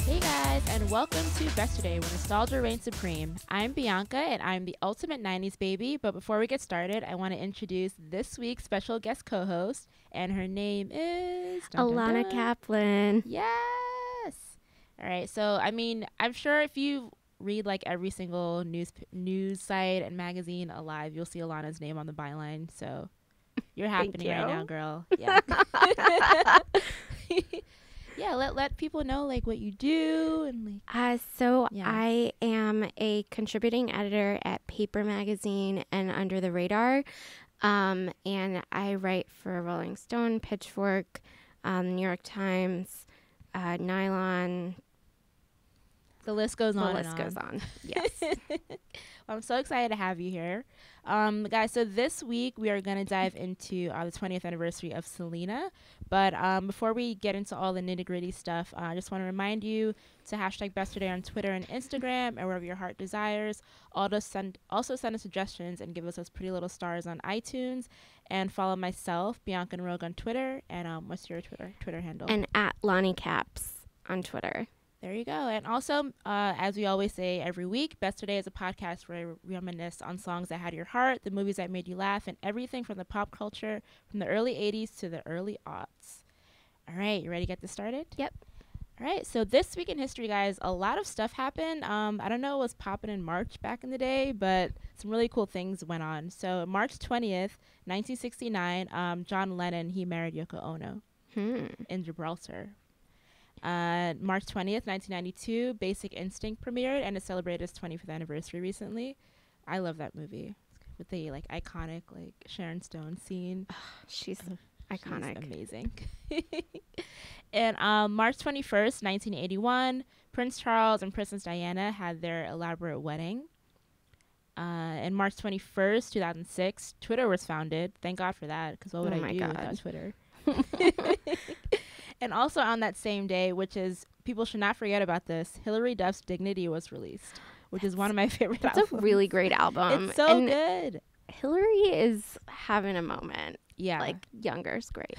Hey guys, and welcome to Besterday, where nostalgia reigns supreme. I'm Bianca, and I'm the ultimate 90s baby. But before we get started, I want to introduce this week's special guest co-host, and her name is Ilana Kaplan. Yes. All right. So, I'm sure if you read like every single news site and magazine alive, you'll see Ilana's name on the byline. So, you're happening right now, girl. Yeah. Yeah, let people know like what you do and like. I am a contributing editor at Paper Magazine and Under the Radar, and I write for Rolling Stone, Pitchfork, New York Times, Nylon. The list goes on. The list goes on. Yes. Well, I'm so excited to have you here, guys. So this week we are gonna dive into the 20th anniversary of Selena. But before we get into all the nitty gritty stuff, I just want to remind you to hashtag Besterday on Twitter and Instagram, and wherever your heart desires. Also send us suggestions and give us those pretty little stars on iTunes. And follow myself, Bianca and Rogue, on Twitter. And what's your Twitter handle? And at Lonnie Caps on Twitter. There you go. And also, as we always say every week, Besterday is a podcast where I reminisce on songs that had your heart, the movies that made you laugh, and everything from the pop culture from the early 80s to the early aughts. All right, you ready to get this started? Yep. All right, so this week in history, guys, a lot of stuff happened. I don't know what was popping in March back in the day, but some really cool things went on. So March 20th, 1969, John Lennon, he married Yoko Ono in Gibraltar. March 20th, 1992, Basic Instinct premiered, and it celebrated its 25th anniversary recently. I love that movie with the like iconic like Sharon Stone scene. She's iconic. She's amazing. And March 21st, 1981, Prince Charles and Princess Diana had their elaborate wedding. And March 21st, 2006, Twitter was founded. Thank God for that, because what would I do without Twitter? And also on that same day, which is, people should not forget about this, Hilary Duff's Dignity was released, which is one of my favorite albums. It's a really great album. It's so good. Hilary is having a moment. Yeah. Like, younger's great.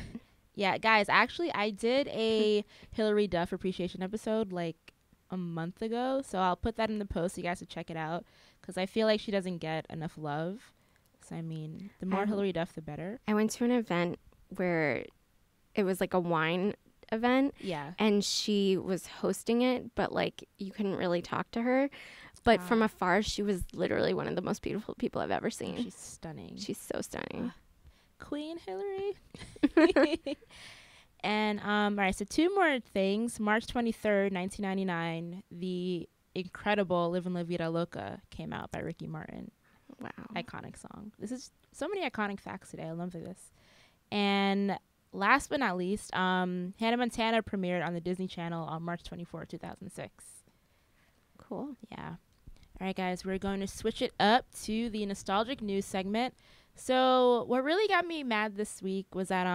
Yeah, guys, actually, I did a Hilary Duff appreciation episode like a month ago, so I'll put that in the post so you guys can check it out, because I feel like she doesn't get enough love. So, I mean, the more Hilary Duff, the better. I went to an event where it was like a wine event. Yeah. And she was hosting it, but like you couldn't really talk to her. But from afar, she was literally one of the most beautiful people I've ever seen. She's stunning. She's so stunning. Queen Hillary. And all right, so two more things. March 23rd, 1999, the incredible Livin' La Vida Loca came out by Ricky Martin. Wow. Iconic song. This is so many iconic facts today. I love this. And last but not least, Hannah Montana premiered on the Disney Channel on March 24, 2006. Cool. Yeah. All right, guys, we're going to switch it up to the nostalgic news segment. So what really got me mad this week was that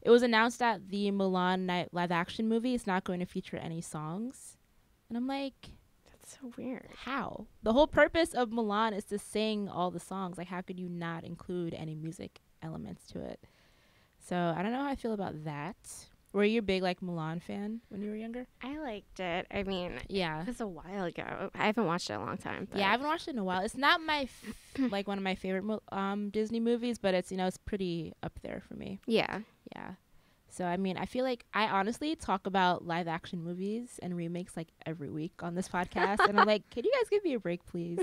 it was announced that the Mulan live action movie is not going to feature any songs. And I'm like, that's so weird. How? The whole purpose of Mulan is to sing all the songs. Like, how could you not include any music elements to it? So I don't know how I feel about that. Were you a big like Mulan fan when you were younger? I liked it. I mean, yeah, it was a while ago. I haven't watched it in a long time. But yeah, I haven't watched it in a while. It's not my like one of my favorite Disney movies, but it's it's pretty up there for me. Yeah, yeah. So I mean, I feel like I honestly talk about live action movies and remakes like every week on this podcast, and I'm like, can you guys give me a break, please?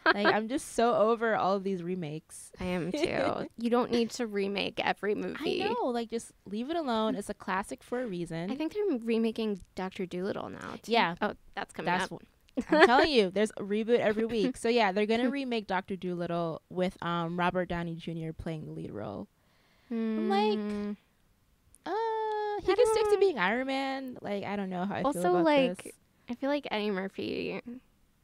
Like, I'm just so over all of these remakes. I am too. You don't need to remake every movie. I know, like, just leave it alone. It's a classic for a reason. I think they're remaking Dr. Dolittle now, too. Yeah. Oh, that's coming up. I'm telling you, there's a reboot every week. So, yeah, they're going to remake Dr. Dolittle with Robert Downey Jr. playing the lead role. I'm like, he can stick to being Iron Man. Like, I don't know how I feel about this. I feel like Eddie Murphy.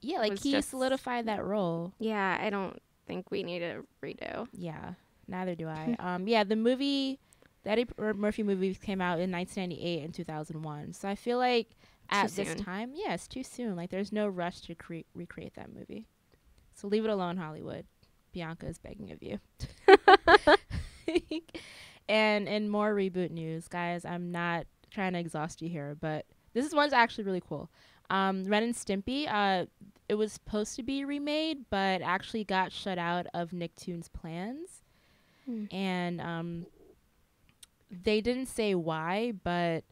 Yeah, like he solidified that role. Yeah, I don't think we need a redo. Yeah, neither do I. Yeah, the Eddie Murphy movie came out in 1998 and 2001. So I feel like at this time, yeah, it's too soon. Like, there's no rush to recreate that movie. So leave it alone, Hollywood. Bianca is begging of you. And in more reboot news, guys, I'm not trying to exhaust you here, but This is one's actually really cool. Ren and Stimpy. It was supposed to be remade, but actually got shut out of Nicktoons plans, and they didn't say why, but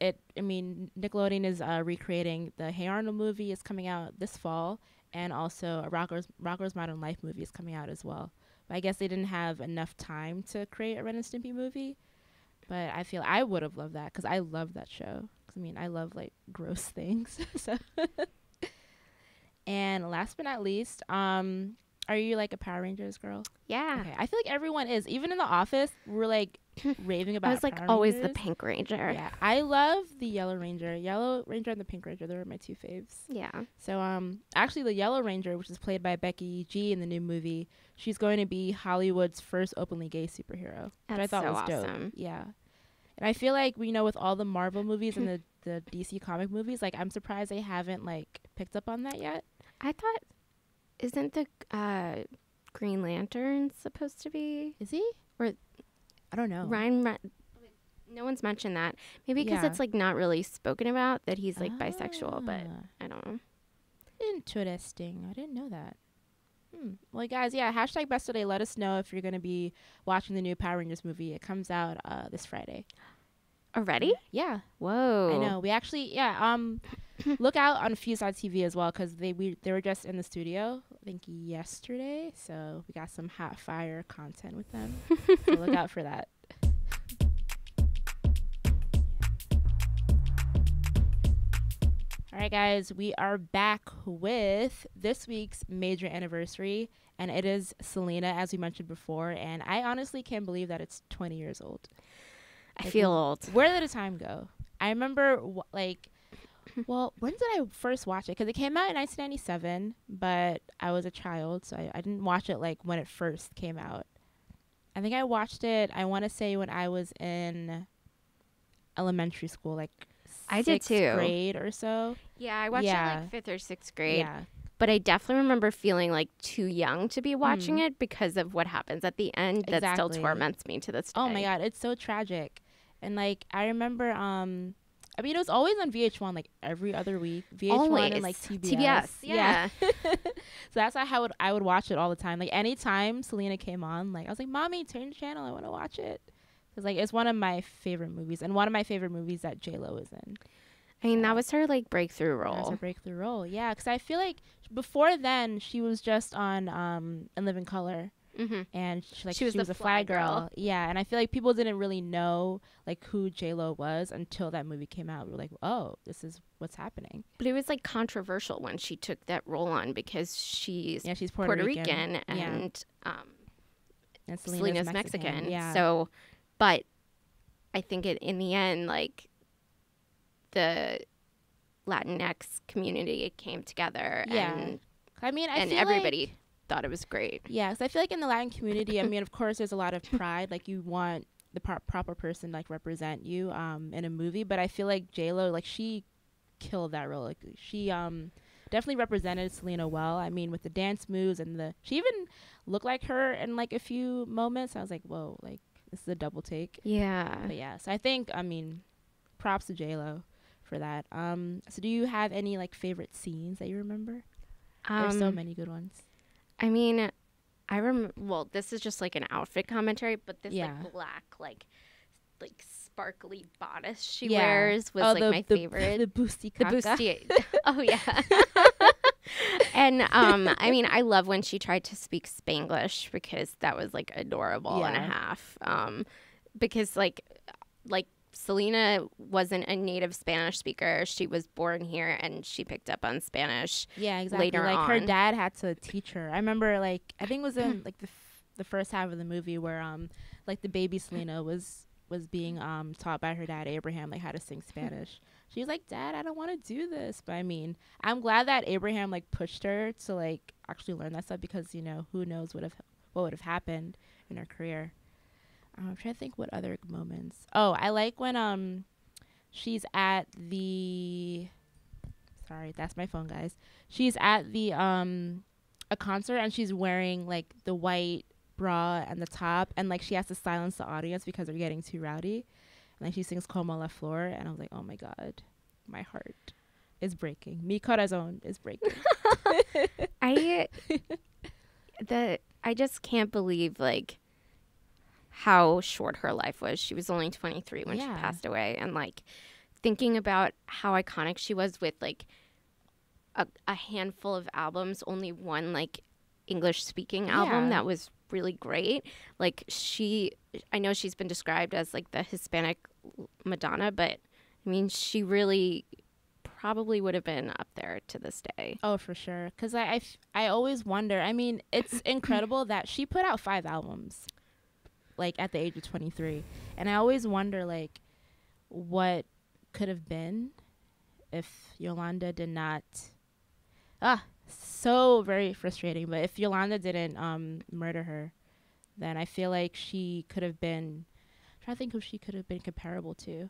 Nickelodeon is recreating the Hey Arnold movie is coming out this fall, and also a Rocko's Modern Life movie is coming out as well. But I guess they didn't have enough time to create a Ren and Stimpy movie. But I feel I would have loved that because I love that show. 'Cause, I love like gross things. So, and last but not least, are you like a Power Rangers girl? Yeah. Okay. I feel like everyone is. Even in the office, we're like raving about. I was like Power always the Rangers. Pink Ranger. Yeah, I love the Yellow Ranger. Yellow Ranger and the Pink Ranger. They're my two faves. Yeah. So actually the Yellow Ranger, which is played by Becky G in the new movie, she's going to be Hollywood's first openly gay superhero. That's which I thought so was awesome. dope. Yeah. And I feel like with all the Marvel movies and the DC comic movies, like I'm surprised they haven't like picked up on that yet. I thought, isn't the Green Lantern supposed to be? Is he? Or I don't know. No one's mentioned that. Maybe because it's like not really spoken about that he's like bisexual, but I don't know. Interesting. I didn't know that. Well, guys, yeah, hashtag Besterday. Let us know if you're going to be watching the new Power Rangers movie. It comes out this Friday. Already? Yeah. Whoa. I know. We actually, look out on FuseTV as well because they were just in the studio, I think yesterday. So we got some hot fire content with them. So look out for that. All right, guys, we are back with this week's major anniversary, and it is Selena, as we mentioned before. And I honestly can't believe that it's 20 years old. I feel old. Where did the time go? I remember, when did I first watch it? Because it came out in 1997, but I was a child, so I didn't watch it like when it first came out. I think I watched it, I want to say, when I was in elementary school, like I did too. 6th grade or so. Yeah, I watched it like 5th or 6th grade. Yeah. But I definitely remember feeling like too young to be watching it because of what happens at the end. That still torments me to this day. Oh my God, it's so tragic. And like I remember it was always on VH1 like every other week. VH1 always. And like TBS. TBS, yeah. So that's how I would watch it all the time. Like anytime Selena came on, like I was like, "Mommy, turn the channel. I want to watch it." Cuz like it's one of my favorite movies and one of my favorite movies that J-Lo is in. I mean, that was her like breakthrough role. That was her breakthrough role. Yeah, cuz I feel like before then she was just on In Living Color. And she was a fly girl. Yeah, and I feel like people didn't really know like who J-Lo was until that movie came out. We were like, "Oh, this is what's happening." But it was like controversial when she took that role on because she's Puerto Rican and Selena's Mexican. Yeah. So, but I think in the end, like the Latinx community came together. Yeah. And I feel everybody thought it was great. Yeah, because I feel like in the Latin community, of course, there's a lot of pride. Like you want the proper person to like represent you in a movie, but I feel like J-Lo, like she killed that role. Like she definitely represented Selena well. With the dance moves and she even looked like her in like a few moments. I was like, whoa, like this is a double take. Yeah. But yeah, so I think props to J-Lo for that. So do you have any like favorite scenes that you remember? There's so many good ones. I remember, well, this is just like an outfit commentary, but this like black, like sparkly bodice she wears was my favorite. The busti caca. The busti. Oh, yeah. And, I love when she tried to speak Spanglish because that was like adorable and a half. Because like Selena wasn't a native Spanish speaker. She was born here and she picked up on Spanish. Yeah, exactly. Later like on. Her dad had to teach her. I remember I think it was in like the first half of the movie where like the baby Selena was being taught by her dad Abraham like how to sing Spanish. She was like, "Dad, I don't want to do this." But I'm glad that Abraham like pushed her to like actually learn that stuff because who knows what would have happened in her career. I'm trying to think what other moments. Oh, I like when she's at the. Sorry, that's my phone, guys. She's at the a concert and she's wearing like the white bra and the top and like she has to silence the audience because they're getting too rowdy. And then she sings "Como la Flor" and I was like, oh my God, my heart is breaking. Mi corazón is breaking. I just can't believe like how short her life was. She was only 23 when she passed away, and like thinking about how iconic she was with like a handful of albums, only one like English speaking album that was really great. Like I know she's been described as like the Hispanic Madonna, but I mean, she really probably would have been up there to this day. Oh, for sure. Because I always wonder. I mean, it's incredible that she put out 5 albums, like, at the age of 23. And I always wonder, like, what could have been if Yolanda did not... so very frustrating. But if Yolanda didn't murder her, then I feel like she could have been... I'm trying to think who she could have been comparable to.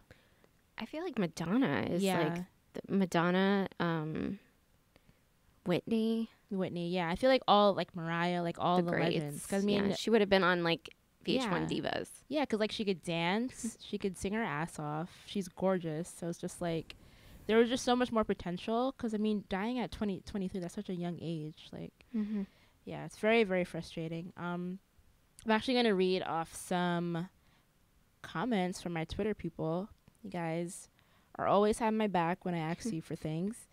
I feel like Madonna is like... Madonna, Whitney, yeah. I feel like all, like, Mariah, like, all the legends. Because, I mean... she would have been on, like, VH1 Divas. Yeah, because, like, she could dance. She could sing her ass off. She's gorgeous. So it's just, like... There was just so much more potential. Because, I mean, dying at 23, that's such a young age. Like, yeah, it's very, very frustrating. I'm actually going to read off some comments from my Twitter people. You guys are always having my back when I ask you for things.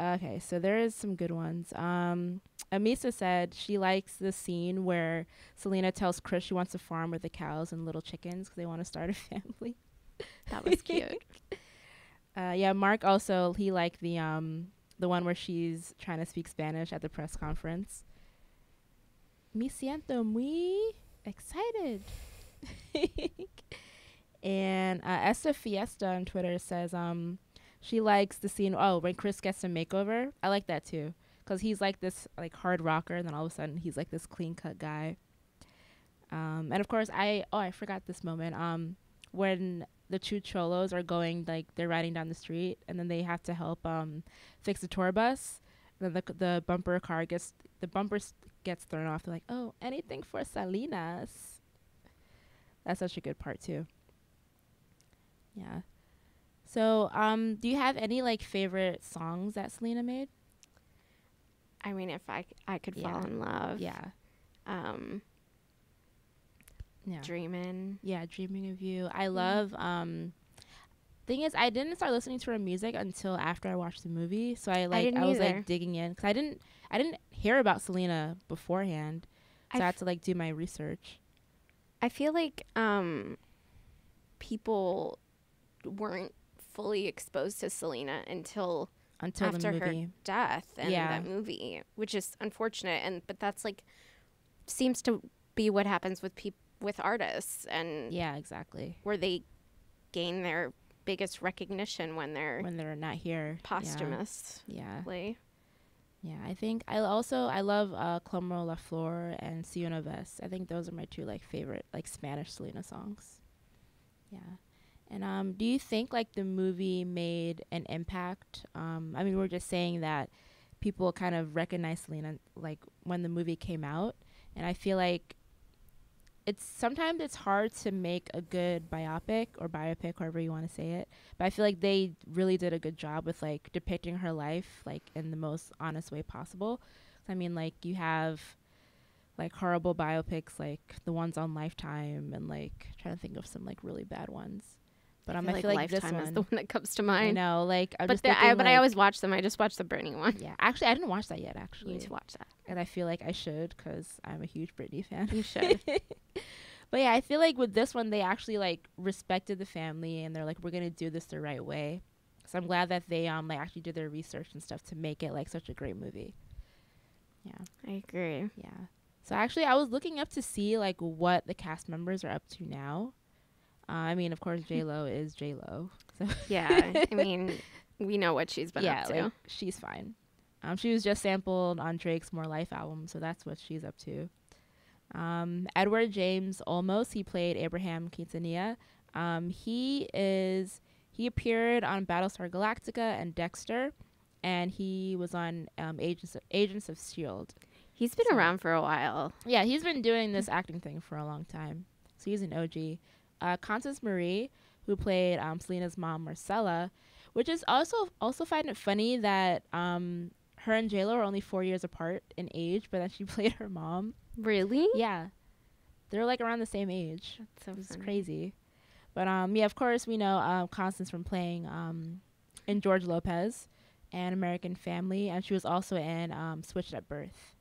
Okay, so there is some good ones. Amisa said she likes the scene where Selena tells Chris she wants to farm with the cows and little chickens because they want to start a family. That was cute. Yeah, Mark also, he liked the one where she's trying to speak Spanish at the press conference. Me siento muy excited. And Esta Fiesta on Twitter says she likes the scene when Chris gets a makeover. I like that too, because he's like this like hard rocker, and then all of a sudden he's like this clean cut guy. And of course I forgot this moment when the two cholos are going, like, they're riding down the street, and then they have to help fix the tour bus. And then the bumper gets thrown off. They're like, oh, anything for Salinas. That's such a good part too. Yeah. So, do you have any, like, favorite songs that Selena made? I mean, if I could fall in love. Yeah. Dreamin'. Yeah, Dreaming of You. I love, thing is, I didn't start listening to her music until after I watched the movie. So I was like digging in, because I didn't hear about Selena beforehand. So I had to, like, do my research. I feel like people weren't fully exposed to Selena until after her death and that movie, which is unfortunate. But that's like seems to be what happens with artists, and exactly, where they gain their biggest recognition when they're not here posthumously. I think I love Como La Flor and Si Una Vez. I think those are my two, like, favorite, like, Spanish Selena songs. And do you think, like, the movie made an impact? I mean, we're just saying that people kind of recognize Selena, like, when the movie came out, and I feel like sometimes it's hard to make a good biopic, however you want to say it. But I feel like they really did a good job with, like, depicting her life, like, in the most honest way possible. I mean, like, you have, like, horrible biopics, like the ones on Lifetime, and, like, trying to think of some, like, really bad ones. But I feel like Lifetime this one is the one that comes to mind. I know, like, but I always watch them. I just watched the Britney one. Yeah, actually, I didn't watch that yet. Actually, you need to watch that. And I feel like I should, because I'm a huge Britney fan. You should. But yeah, I feel like with this one, they actually, like, respected the family, and they're like, we're gonna do this the right way. So I'm glad that they like actually did their research and stuff to make it, like, such a great movie. Yeah, I agree. Yeah. So actually, I was looking up to see, like, what the cast members are up to now. I mean, of course, J-Lo is J-Lo. So yeah, I mean, we know what she's been up to. Like, she's fine. She was just sampled on Drake's More Life album, so that's what she's up to. Edward James Olmos, he played Abraham Quintanilla. He appeared on Battlestar Galactica and Dexter, and he was on Agents of S.H.I.E.L.D. He's been around for a while. Yeah, he's been doing this acting thing for a long time. So he's an OG. Constance Marie who played Selena's mom, Marcella, which is also find it funny that her and J-Lo are only 4 years apart in age, but then she played her mom. Really? Yeah. They're like around the same age. That's so It's funny. crazy. But yeah, of course we know Constance from playing in George Lopez and American Family, and she was also in Switched at Birth.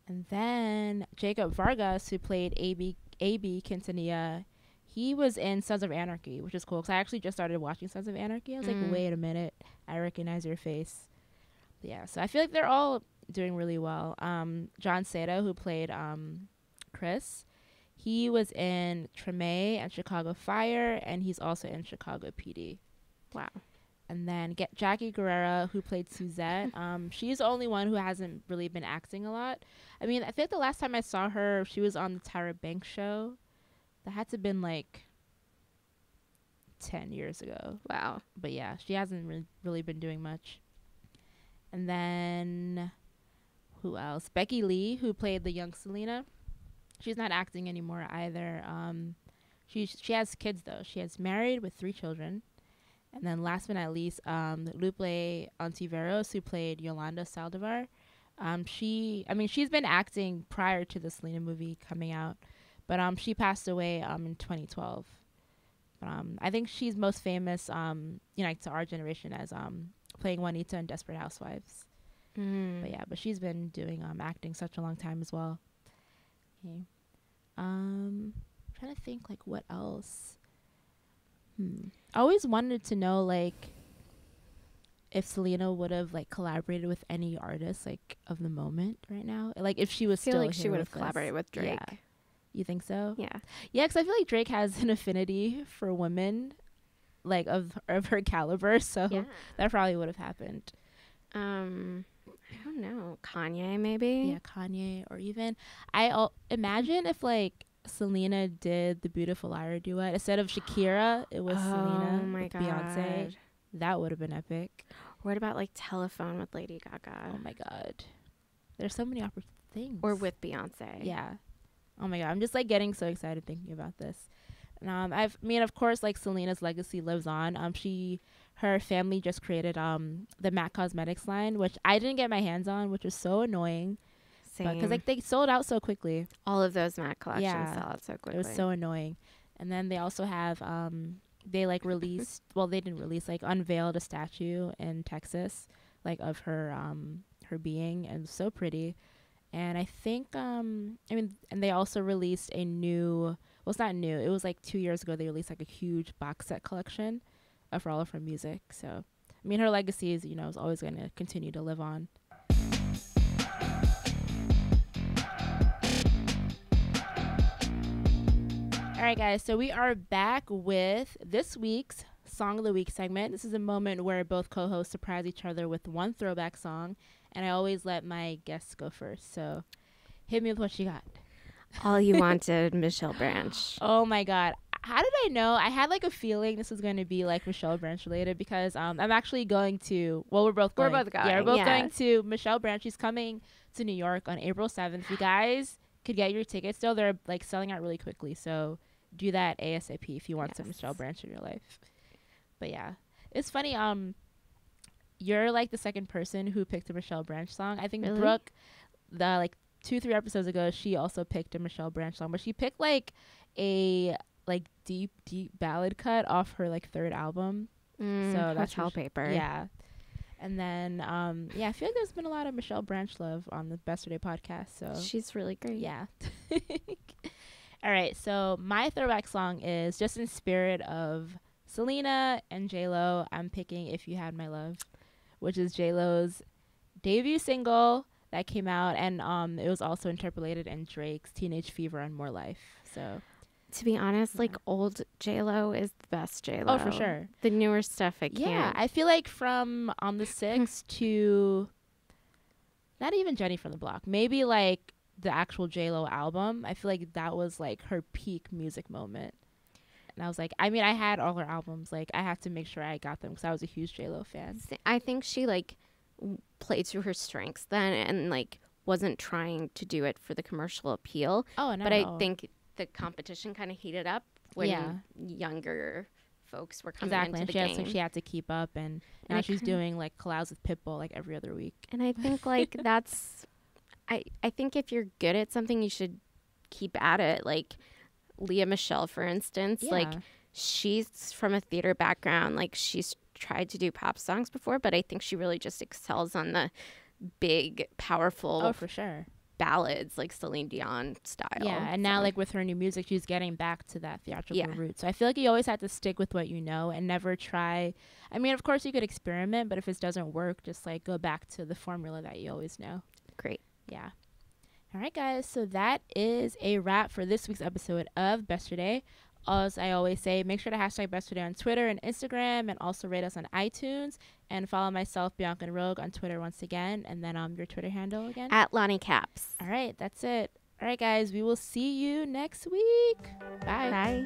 And then Jacob Vargas, who played AB Quintanilla, he was in Sons of Anarchy, which is cool because I actually just started watching Sons of Anarchy. I was like, wait a minute, I recognize your face. But yeah, so I feel like they're all doing really well. John Seda, who played Chris, he was in Treme and Chicago Fire, and he's also in Chicago PD. Wow. And then Jackie Guerrero, who played Suzette. She's the only one who hasn't really been acting a lot. I mean, I think the last time I saw her, she was on the Tyra Banks show. That had to have been like 10 years ago. Wow. But yeah, she hasn't really been doing much. And then, who else? Becky Lee, who played the young Selena. She's not acting anymore either. She has kids, though. She has married with 3 children. And then last but not least, Lupe Ontiveros, who played Yolanda Saldivar. She's been acting prior to the Selena movie coming out, but she passed away in 2012. I think she's most famous, to our generation as playing Juanita in Desperate Housewives. But she's been doing acting such a long time as well. Okay. Trying to think like what else. I always wanted to know like if Selena would have like collaborated with any artist like of the moment right now, like if she was I feel still like she would have collaborated with Drake. Yeah. You think so? Yeah, because I feel like Drake has an affinity for women like of her caliber, so that probably would have happened. I don't know, Kanye maybe. Yeah, Kanye, or even imagine if like Selena did the Beautiful Liar duet instead of Shakira. It was Selena with Beyonce. That would have been epic. What about like Telephone with Lady Gaga? Oh my god, there's so many things. Or with Beyonce. Yeah. Oh my god, I'm just like getting so excited thinking about this. Of course, like Selena's legacy lives on. Her family just created the MAC Cosmetics line, which I didn't get my hands on, which was so annoying. Because like they sold out so quickly. All of those MAC collections sell out so quickly. It was so annoying. And then they also have they like released they didn't release, like unveiled a statue in Texas like of her being, and it was so pretty. And I think and they also released a new, well, it's not new, it was like 2 years ago they released like a huge box set collection of all of her music. So her legacy is is always going to continue to live on. All right, guys, so we are back with this week's Song of the Week segment. This is a moment where both co-hosts surprise each other with one throwback song, and I always let my guests go first. So hit me with what you got. All You Wanted, Michelle Branch. Oh, my God. How did I know? I had like a feeling this was going to be like Michelle Branch related because I'm actually going to, we're both going. We're both going. Yeah, we're both going to Michelle Branch. She's coming to New York on April 7th. You guys could get your tickets still. They're like selling out really quickly. So do that ASAP if you want some Michelle Branch in your life. But yeah, it's funny. You're like the second person who picked a Michelle Branch song. I think Brooke, the like 2-3 episodes ago, she also picked a Michelle Branch song, but she picked like a like deep ballad cut off her like 3rd album. So that's Hotel Paper. Yeah. And then I feel like there's been a lot of Michelle Branch love on the Besterday podcast. So she's really great. Yeah. All right, so my throwback song is just in spirit of Selena and J-Lo. I'm picking If You Had My Love, which is J-Lo's debut single that came out, and it was also interpolated in Drake's Teenage Fever and More Life. So, to be honest, like old J-Lo is the best J-Lo. Oh, for sure. The newer stuff I can't. Yeah, I feel like from On the 6 to not even Jenny from the Block, maybe like the actual J-Lo album, I feel like that was like her peak music moment. And I was like, I had all her albums. Like, I have to make sure I got them because I was a huge J-Lo fan. I think she like played to her strengths then and like wasn't trying to do it for the commercial appeal. Oh, no. But I think the competition kind of heated up when younger folks were coming Exactly. into And the game. she had to keep up, and now she's doing like collabs with Pitbull like every other week. And I think like that's, I think if you're good at something, you should keep at it. Like Leah Michelle, for instance, like she's from a theater background. Like she's tried to do pop songs before, but I think she really just excels on the big, powerful, for sure, ballads like Celine Dion style. Yeah, and now like with her new music, she's getting back to that theatrical route. So I feel like you always have to stick with what you know and never try. I mean, of course you could experiment, but if it doesn't work, just like go back to the formula that you always know. Great. Yeah. All right, guys. So that is a wrap for this week's episode of Besterday. As I always say, make sure to hashtag Besterday on Twitter and Instagram, and also rate us on iTunes, and follow myself, Bianca Rogue, on Twitter once again, and then your Twitter handle again? At Lonnie Caps. All right, that's it. All right, guys, we will see you next week. Bye. Bye.